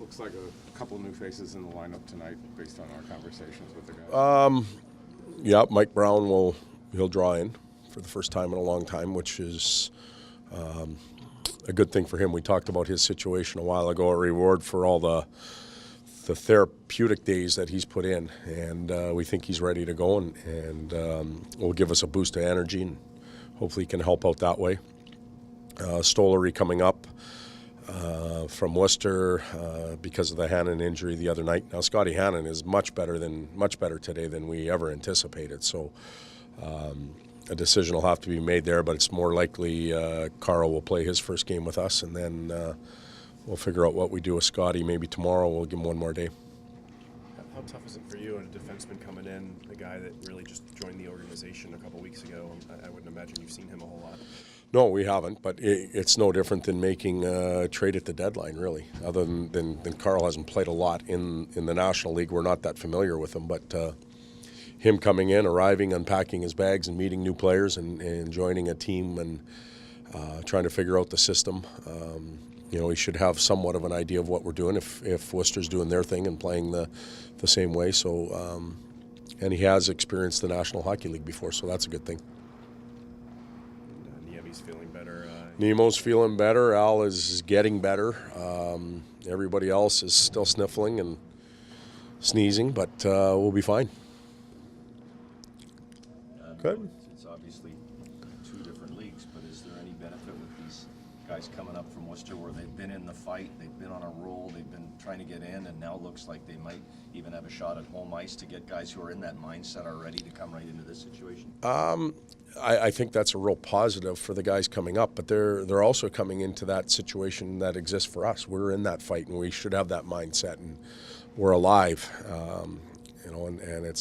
Looks like a couple new faces in the lineup tonight based on our conversations with the guys. Yeah, Mike Brown he'll draw in for the first time in a long time, which is a good thing for him. We talked about his situation a while ago, a reward for all the therapeutic days that he's put in, and we think he's ready to go, and will give us a boost of energy, and hopefully he can help out that way. Stollery coming up from Worcester because of the Hannon injury the other night. Now Scotty Hannon is much better today than we ever anticipated. So a decision will have to be made there, but it's more likely Carl will play his first game with us, and then we'll figure out what we do with Scotty. Maybe tomorrow we'll give him one more day. How tough is it for you, a defenseman coming in, a guy that really just joined the organization a couple weeks ago? I wouldn't imagine you've seen him a whole lot. No, we haven't, but it's no different than making a trade at the deadline, really. Other than Carl hasn't played a lot in the National League. We're not that familiar with him, but him coming in, arriving, unpacking his bags and meeting new players and joining a team and trying to figure out the system, he should have somewhat of an idea of what we're doing if Worcester's doing their thing and playing the same way. So, and he has experienced the National Hockey League before, so that's a good thing. He's feeling better. Nemo's feeling better. Al is getting better. Everybody else is still sniffling and sneezing, but we'll be fine. Good. It's obviously two different leagues, but is there any benefit with these guys coming up from Worcester where they've been in the fight, they've been on a roll, they've been trying to get in, and now looks like they might even have a shot at home ice to get guys who are in that mindset are ready to come right into this situation? I think that's a real positive for the guys coming up, but they're also coming into that situation that exists for us. We're in that fight, and we should have that mindset, and we're alive. And it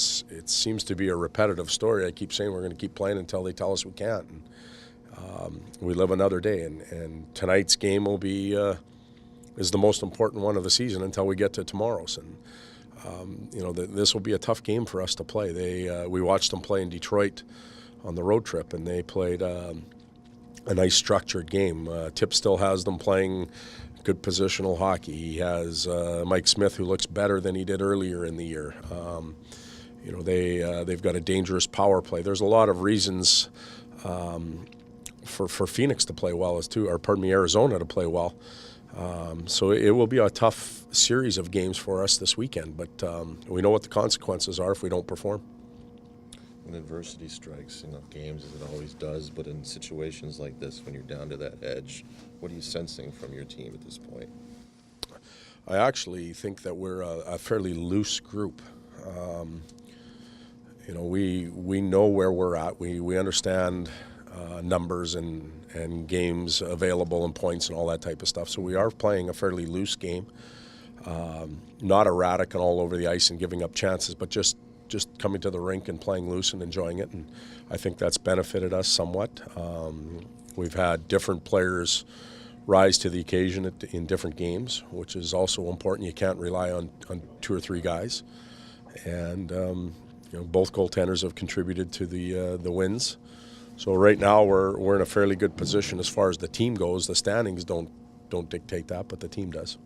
seems to be a repetitive story. I keep saying we're going to keep playing until they tell us we can't. And, we live another day, and tonight's game will be is the most important one of the season until we get to tomorrow's. And this will be a tough game for us to play. We watched them play in Detroit on the road trip, and they played a nice structured game. Tip still has them playing good positional hockey. He has Mike Smith, who looks better than he did earlier in the year. They've got a dangerous power play. There's a lot of reasons for Phoenix to play well Arizona to play well. So it will be a tough series of games for us this weekend, but we know what the consequences are if we don't perform. When adversity strikes, games as it always does, but in situations like this, when you're down to that edge, what are you sensing from your team at this point? I actually think that we're a fairly loose group. We know where we're at. We understand numbers and games available and points and all that type of stuff. So we are playing a fairly loose game, not erratic and all over the ice and giving up chances, but just coming to the rink and playing loose and enjoying it, and I think that's benefited us somewhat. We've had different players rise to the occasion in different games, which is also important. You can't rely on two or three guys, and both goaltenders have contributed to the wins. So right now we're in a fairly good position as far as the team goes. The standings don't dictate that, but the team does.